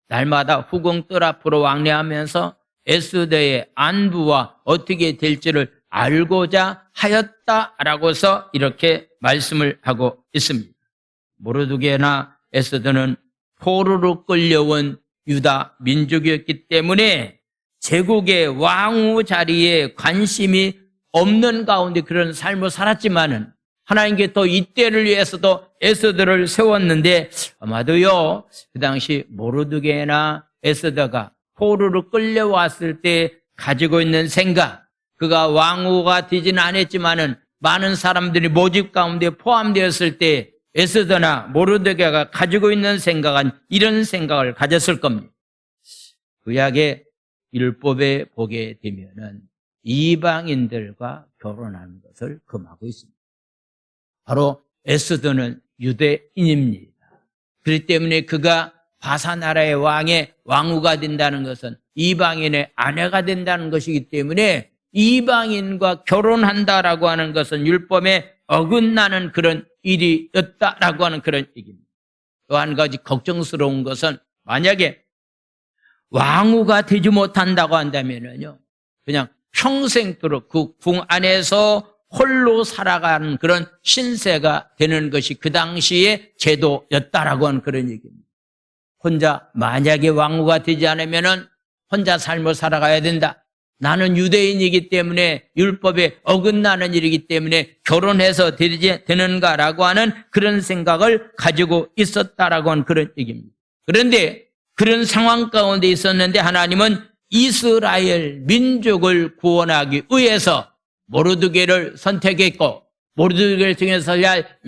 날마다 후궁 뜰 앞으로 왕래하면서 에스더의 안부와 어떻게 될지를 알고자 하였다라고서 이렇게 말씀을 하고 있습니다. 모르드게나 에스더는 포로로 끌려온 유다 민족이었기 때문에 제국의 왕후 자리에 관심이 없는 가운데 그런 삶을 살았지만은 하나님께 또 이때를 위해서도 에스더를 세웠는데 아마도요 그 당시 모르드게나 에스더가 포로로 끌려왔을 때 가지고 있는 생각, 그가 왕후가 되지는 않았지만은 많은 사람들이 모집 가운데 포함되었을 때 에스더나 모르드게가 가지고 있는 생각은 이런 생각을 가졌을 겁니다. 구약의 율법에 보게 되면은 이방인들과 결혼하는 것을 금하고 있습니다. 바로 에스더는 유대인입니다. 그렇기 때문에 그가 바사 나라의 왕의 왕후가 된다는 것은 이방인의 아내가 된다는 것이기 때문에 이방인과 결혼한다라고 하는 것은 율법에 어긋나는 그런 일이었다라고 하는 그런 얘기입니다. 또 한 가지 걱정스러운 것은 만약에 왕후가 되지 못한다고 한다면요, 그냥 평생도록 그 궁 안에서 홀로 살아가는 그런 신세가 되는 것이 그 당시의 제도였다라고 하는 그런 얘기입니다. 혼자 만약에 왕후가 되지 않으면은 혼자 삶을 살아가야 된다. 나는 유대인이기 때문에 율법에 어긋나는 일이기 때문에 결혼해서 되는가라고 하는 그런 생각을 가지고 있었다라고 하는 그런 얘기입니다. 그런데 그런 상황 가운데 있었는데 하나님은 이스라엘 민족을 구원하기 위해서 모르드게를 선택했고 모르드게를 통해서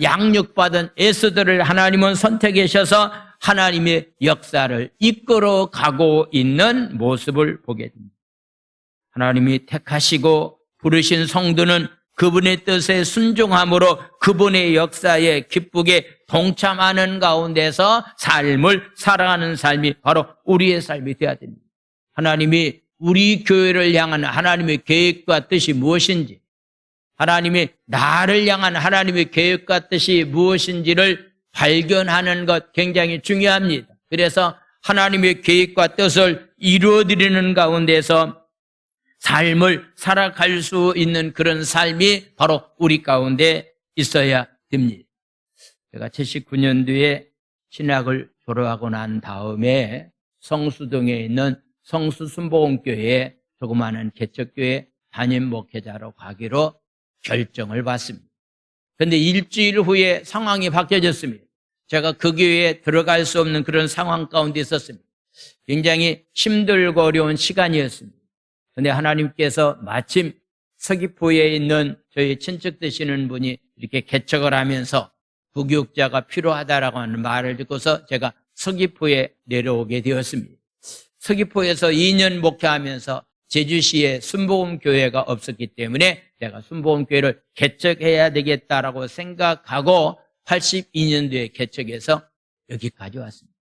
양육받은 에스더를 하나님은 선택하셔서 하나님의 역사를 이끌어 가고 있는 모습을 보게 됩니다. 하나님이 택하시고 부르신 성도는 그분의 뜻에 순종함으로 그분의 역사에 기쁘게 동참하는 가운데서 삶을 살아가는 삶이 바로 우리의 삶이 되어야 됩니다. 하나님이 우리 교회를 향한 하나님의 계획과 뜻이 무엇인지, 하나님이 나를 향한 하나님의 계획과 뜻이 무엇인지를 발견하는 것 굉장히 중요합니다. 그래서 하나님의 계획과 뜻을 이루어드리는 가운데서 삶을 살아갈 수 있는 그런 삶이 바로 우리 가운데 있어야 됩니다. 제가 79년도에 신학을 졸업하고 난 다음에 성수동에 있는 성수순복음교회에 조그마한 개척교회 담임 목회자로 가기로 결정을 받습니다. 그런데 일주일 후에 상황이 바뀌어졌습니다. 제가 그 교회에 들어갈 수 없는 그런 상황 가운데 있었습니다. 굉장히 힘들고 어려운 시간이었습니다. 그런데 하나님께서 마침 서귀포에 있는 저희 친척 되시는 분이 이렇게 개척을 하면서 부교육자가 필요하다라고 하는 말을 듣고서 제가 서귀포에 내려오게 되었습니다. 서귀포에서 2년 목회하면서 제주시에 순복음교회가 없었기 때문에 제가 순복음교회를 개척해야 되겠다라고 생각하고 82년도에 개척해서 여기까지 왔습니다.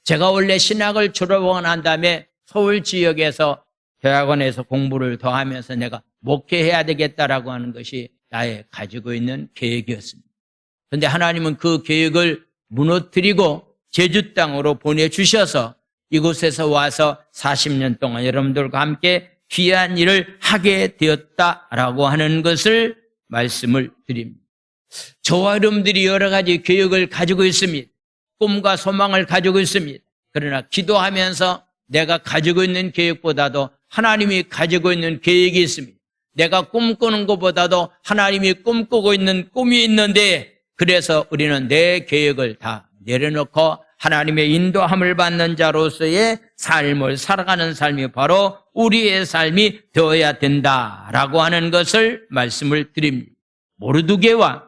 제가 원래 신학을 졸업하고 난 다음에 서울 지역에서 대학원에서 공부를 더 하면서 내가 목회해야 되겠다라고 하는 것이 나의 가지고 있는 계획이었습니다. 그런데 하나님은 그 계획을 무너뜨리고 제주 땅으로 보내주셔서 이곳에서 와서 40년 동안 여러분들과 함께 귀한 일을 하게 되었다라고 하는 것을 말씀을 드립니다. 저와 여러분들이 여러 가지 계획을 가지고 있습니다. 꿈과 소망을 가지고 있습니다. 그러나 기도하면서 내가 가지고 있는 계획보다도 하나님이 가지고 있는 계획이 있습니다. 내가 꿈꾸는 것보다도 하나님이 꿈꾸고 있는 꿈이 있는데, 그래서 우리는 내 계획을 다 내려놓고 하나님의 인도함을 받는 자로서의 삶을 살아가는 삶이 바로 우리의 삶이 되어야 된다라고 하는 것을 말씀을 드립니다. 모르드게와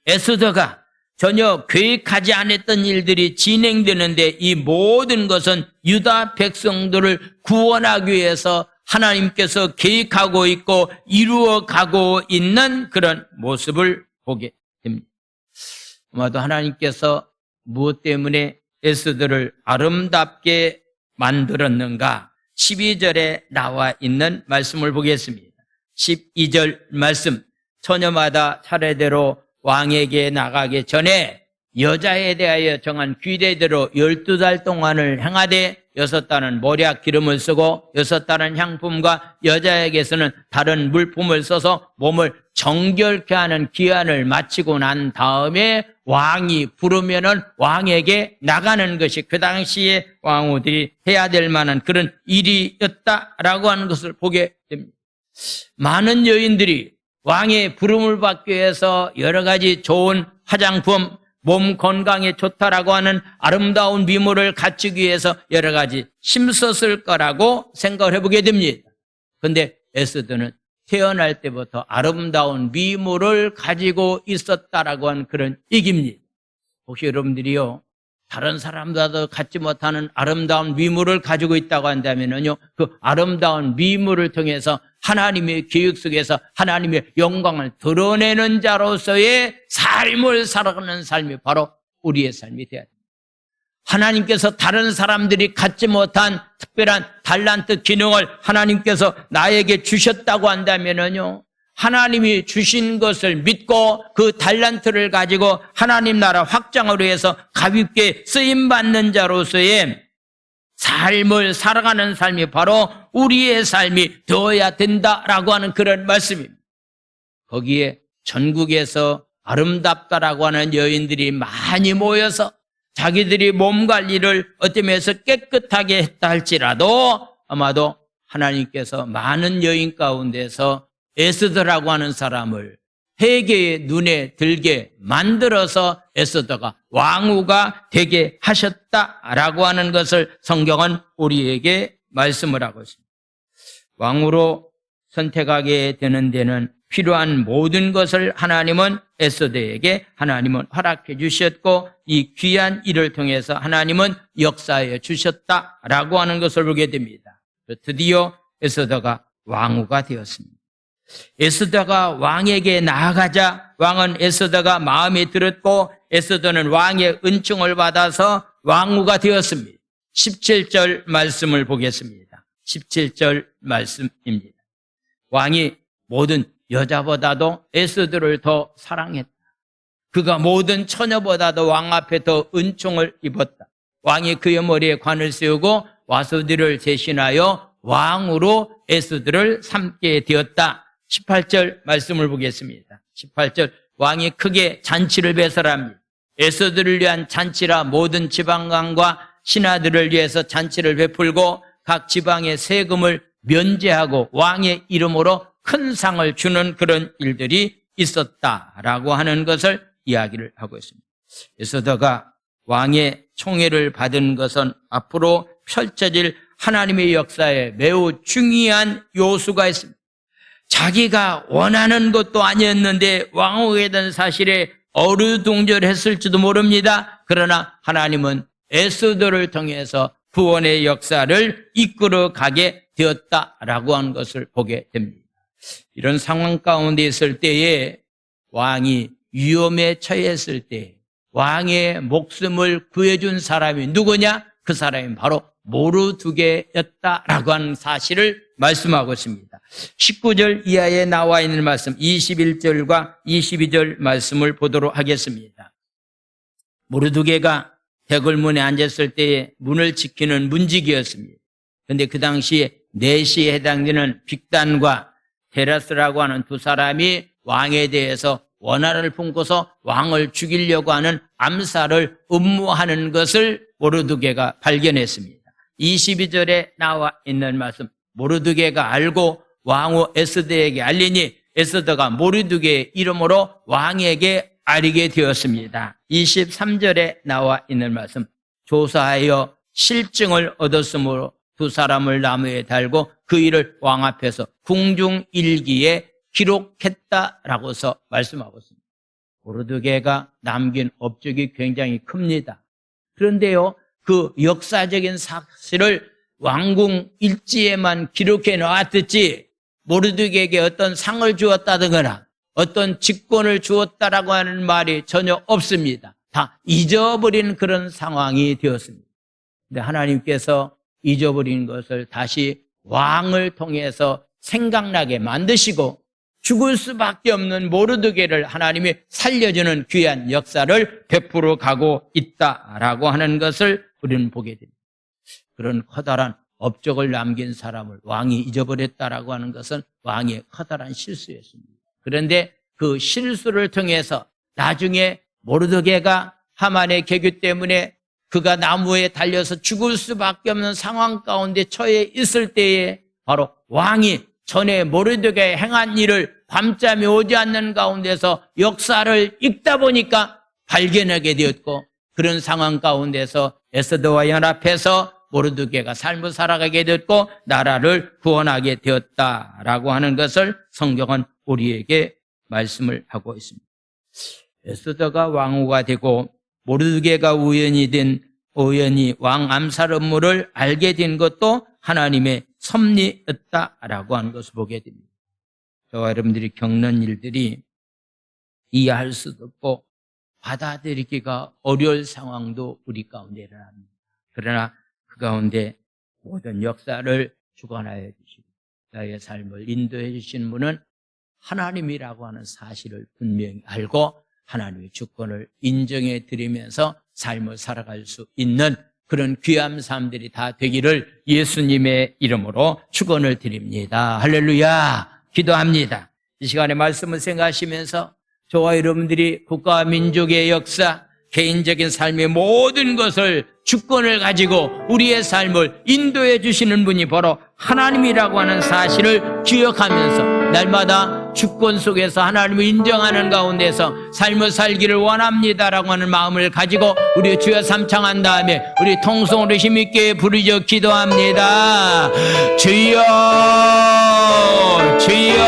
에스더가 전혀 계획하지 않았던 일들이 진행되는데 이 모든 것은 유다 백성들을 구원하기 위해서 하나님께서 계획하고 있고 이루어가고 있는 그런 모습을 보게 됩니다. 아마도 하나님께서 무엇 때문에 에스더를 아름답게 만들었는가? 12절에 나와 있는 말씀을 보겠습니다. 12절 말씀. 처녀마다 차례대로 왕에게 나가기 전에 여자에 대하여 정한 규례대로 12달 동안을 행하되 6달은 모략 기름을 쓰고 6달은 향품과 여자에게서는 다른 물품을 써서 몸을 정결케 하는 기한을 마치고 난 다음에 왕이 부르면은 왕에게 나가는 것이 그 당시에 왕후들이 해야 될 만한 그런 일이었다라고 하는 것을 보게 됩니다. 많은 여인들이 왕의 부름을 받기 위해서 여러 가지 좋은 화장품, 몸 건강에 좋다라고 하는 아름다운 미모를 갖추기 위해서 여러 가지 힘썼을 거라고 생각을 해보게 됩니다. 그런데 에스더는 태어날 때부터 아름다운 미모를 가지고 있었다라고 하는 그런 얘기입니다. 혹시 여러분들이요, 다른 사람들도 갖지 못하는 아름다운 미모를 가지고 있다고 한다면요, 그 아름다운 미모를 통해서 하나님의 계획 속에서 하나님의 영광을 드러내는 자로서의 삶을 살아가는 삶이 바로 우리의 삶이 되어야 됩니다. 하나님께서 다른 사람들이 갖지 못한 특별한 달란트 기능을 하나님께서 나에게 주셨다고 한다면요, 하나님이 주신 것을 믿고 그 달란트를 가지고 하나님 나라 확장을 위해서 가볍게 쓰임받는 자로서의 삶을 살아가는 삶이 바로 우리의 삶이 되어야 된다라고 하는 그런 말씀입니다. 거기에 전국에서 아름답다라고 하는 여인들이 많이 모여서 자기들이 몸 관리를 어떤 면에서 깨끗하게 했다 할지라도 아마도 하나님께서 많은 여인 가운데서 에스더라고 하는 사람을 회개의 눈에 들게 만들어서 에스더가 왕후가 되게 하셨다라고 하는 것을 성경은 우리에게 말씀을 하고 있습니다. 왕후로 선택하게 되는 데는 필요한 모든 것을 하나님은 에스더에게 하나님은 허락해 주셨고 이 귀한 일을 통해서 하나님은 역사해 주셨다라고 하는 것을 보게 됩니다. 드디어 에스더가 왕후가 되었습니다. 에스더가 왕에게 나아가자 왕은 에스더가 마음에 들었고 에스더는 왕의 은총을 받아서 왕후가 되었습니다. 17절 말씀을 보겠습니다. 17절 말씀입니다. 왕이 모든 여자보다도 에스더를 더 사랑했다. 그가 모든 처녀보다도 왕 앞에 더 은총을 입었다. 왕이 그의 머리에 관을 세우고 와수들을 대신하여 왕으로 에스더를 삼게 되었다. 18절 말씀을 보겠습니다. 18절 왕이 크게 잔치를 배설합니다. 에스더를 위한 잔치라 모든 지방관과 신하들을 위해서 잔치를 베풀고 각 지방의 세금을 면제하고 왕의 이름으로 큰 상을 주는 그런 일들이 있었다라고 하는 것을 이야기를 하고 있습니다. 에스더가 왕의 총애를 받은 것은 앞으로 펼쳐질 하나님의 역사에 매우 중요한 요소가 있습니다. 자기가 원하는 것도 아니었는데 왕후에 대한 사실에 어리둥절했을지도 모릅니다. 그러나 하나님은 에스더를 통해서 구원의 역사를 이끌어 가게 되었다라고 하는 것을 보게 됩니다. 이런 상황 가운데 있을 때에 왕이 위험에 처했을 때 왕의 목숨을 구해준 사람이 누구냐? 그 사람이 바로 모르드게였다라고 하는 사실을 말씀하고 있습니다. 19절 이하에 나와 있는 말씀 21절과 22절 말씀을 보도록 하겠습니다. 모르드게가 대궐문에 앉았을 때에 문을 지키는 문지기였습니다. 그런데 그 당시에 내시에 해당되는 빅단과 테라스라고 하는 두 사람이 왕에 대해서 원한을 품고서 왕을 죽이려고 하는 암살을 음모하는 것을 모르드게가 발견했습니다. 22절에 나와 있는 말씀, 모르드게가 알고 왕후 에스더에게 알리니 에스더가 모르드게의 이름으로 왕에게 알리게 되었습니다. 23절에 나와 있는 말씀, 조사하여 실증을 얻었으므로 두 사람을 나무에 달고 그 일을 왕 앞에서 궁중일기에 기록했다라고서 말씀하고 있습니다. 모르드게가 남긴 업적이 굉장히 큽니다. 그런데요, 그 역사적인 사실을 왕궁 일지에만 기록해 놨듯이 모르드게에게 어떤 상을 주었다든가 어떤 직권을 주었다라고 하는 말이 전혀 없습니다. 다 잊어버린 그런 상황이 되었습니다. 근데 하나님께서 잊어버린 것을 다시 왕을 통해서 생각나게 만드시고 죽을 수밖에 없는 모르드게를 하나님이 살려주는 귀한 역사를 베풀어 가고 있다라고 하는 것을 우리는 보게 됩니다. 그런 커다란 업적을 남긴 사람을 왕이 잊어버렸다라고 하는 것은 왕의 커다란 실수였습니다. 그런데 그 실수를 통해서 나중에 모르드게가 하만의 계교 때문에 그가 나무에 달려서 죽을 수밖에 없는 상황 가운데 처해 있을 때에 바로 왕이 전에 모르드게가 행한 일을 밤잠이 오지 않는 가운데서 역사를 읽다 보니까 발견하게 되었고, 그런 상황 가운데서 에스더와 연합해서 모르드게가 삶을 살아가게 되었고 나라를 구원하게 되었다라고 하는 것을 성경은 우리에게 말씀을 하고 있습니다. 에스더가 왕후가 되고 모르드게가 우연히 왕 암살 업무를 알게 된 것도 하나님의 섭리였다라고 하는 것을 보게 됩니다. 저와 여러분들이 겪는 일들이 이해할 수도 없고 받아들이기가 어려울 상황도 우리 가운데 일어납니다. 그러나 그 가운데 모든 역사를 주관하여 주시고 나의 삶을 인도해 주시는 분은 하나님이라고 하는 사실을 분명히 알고 하나님의 주권을 인정해 드리면서 삶을 살아갈 수 있는 그런 귀한 삶들이 다 되기를 예수님의 이름으로 축원을 드립니다. 할렐루야. 기도합니다. 이 시간에 말씀을 생각하시면서 저와 여러분들이 국가와 민족의 역사, 개인적인 삶의 모든 것을 주권을 가지고 우리의 삶을 인도해 주시는 분이 바로 하나님이라고 하는 사실을 기억하면서 날마다 주권 속에서 하나님을 인정하는 가운데서 삶을 살기를 원합니다라고 하는 마음을 가지고 우리 주여 삼창한 다음에 우리 통성으로 힘있게 부르짖어 기도합니다. 주여 주여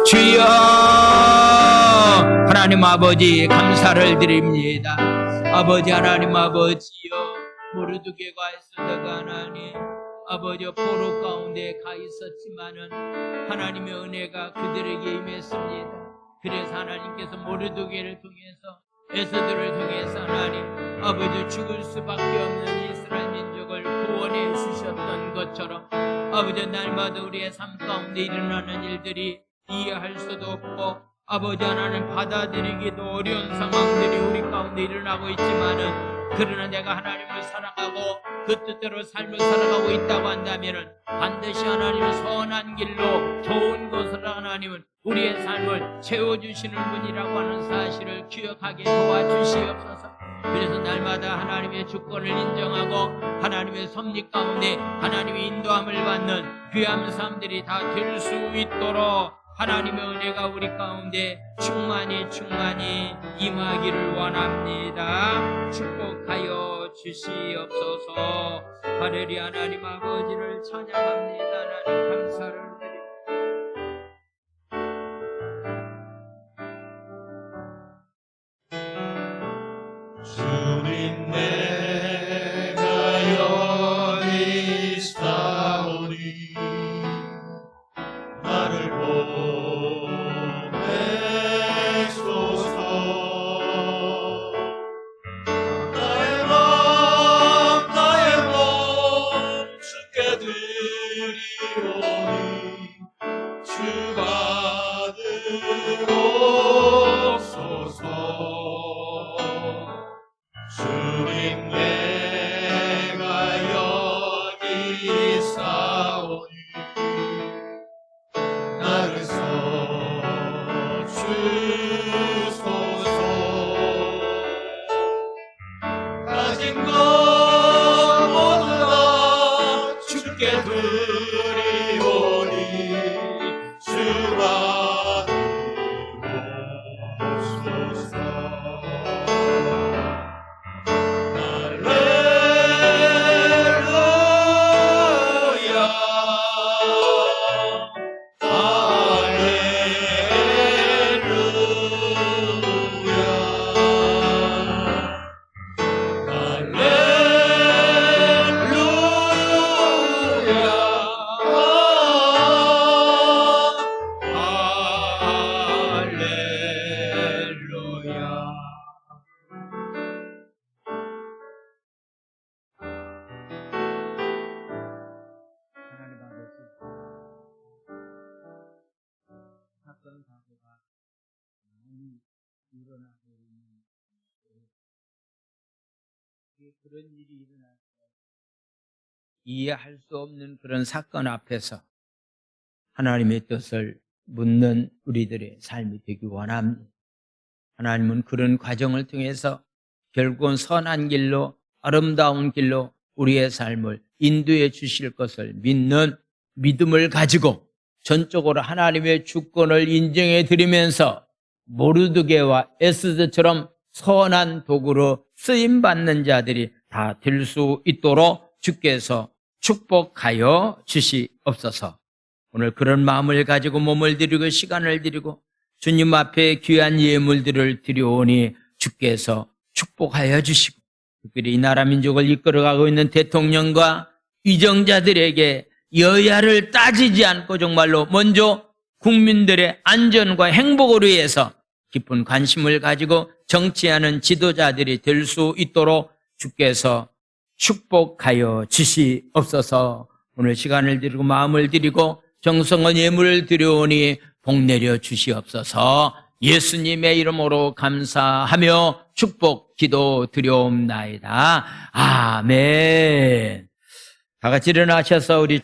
주여. 하나님 아버지 감사를 드립니다. 아버지 하나님 아버지여, 모르드게가 에스더가 하나님 아버지 포로 가운데 가 있었지만은 하나님의 은혜가 그들에게 임했습니다. 그래서 하나님께서 모르드게를 통해서 에스더를 통해서 하나님 아버지 죽을 수밖에 없는 이스라엘 민족을 구원해 주셨던 것처럼 아버지 날마다 우리의 삶 가운데 일어나는 일들이 이해할 수도 없고 아버지 하나님 받아들이기도 어려운 상황들이 우리 가운데 일어나고 있지만은, 그러나 내가 하나님을 사랑하고 그 뜻대로 삶을 살아가고 있다고 한다면은 반드시 하나님의 선한 길로 좋은 곳으로 하나님은 우리의 삶을 채워주시는 분이라고 하는 사실을 기억하게 도와주시옵소서. 그래서 날마다 하나님의 주권을 인정하고 하나님의 섭리 가운데 하나님의 인도함을 받는 귀한 삶들이 다 될 수 있도록 하나님의 은혜가 우리 가운데 충만히 임하기를 원합니다. 축복하여 주시옵소서. 할렐루야. 하나님 아버지를 찬양합니다. 하나님 감사를 드립니다. 주님 내가 여기 있사오니 나를 보내소서. 나의 몸 주께 드리오니 일어나고 있는 그런 일이 일어나서 이해할 수 없는 그런 사건 앞에서 하나님의 뜻을 묻는 우리들의 삶이 되기 원합니다. 하나님은 그런 과정을 통해서 결국은 선한 길로, 아름다운 길로 우리의 삶을 인도해 주실 것을 믿는 믿음을 가지고 전적으로 하나님의 주권을 인정해 드리면서 모르드게와 에스더처럼 선한 도구로 쓰임받는 자들이 다 될 수 있도록 주께서 축복하여 주시옵소서. 오늘 그런 마음을 가지고 몸을 드리고 시간을 드리고 주님 앞에 귀한 예물들을 드려오니 주께서 축복하여 주시고, 특별히 이 나라 민족을 이끌어가고 있는 대통령과 위정자들에게 여야를 따지지 않고 정말로 먼저 국민들의 안전과 행복을 위해서 깊은 관심을 가지고 정치하는 지도자들이 될 수 있도록 주께서 축복하여 주시옵소서. 오늘 시간을 드리고 마음을 드리고 정성은 예물을 드려오니 복 내려 주시옵소서. 예수님의 이름으로 감사하며 축복 기도 드려옵나이다. 아멘. 다 같이 일어나셔서 우리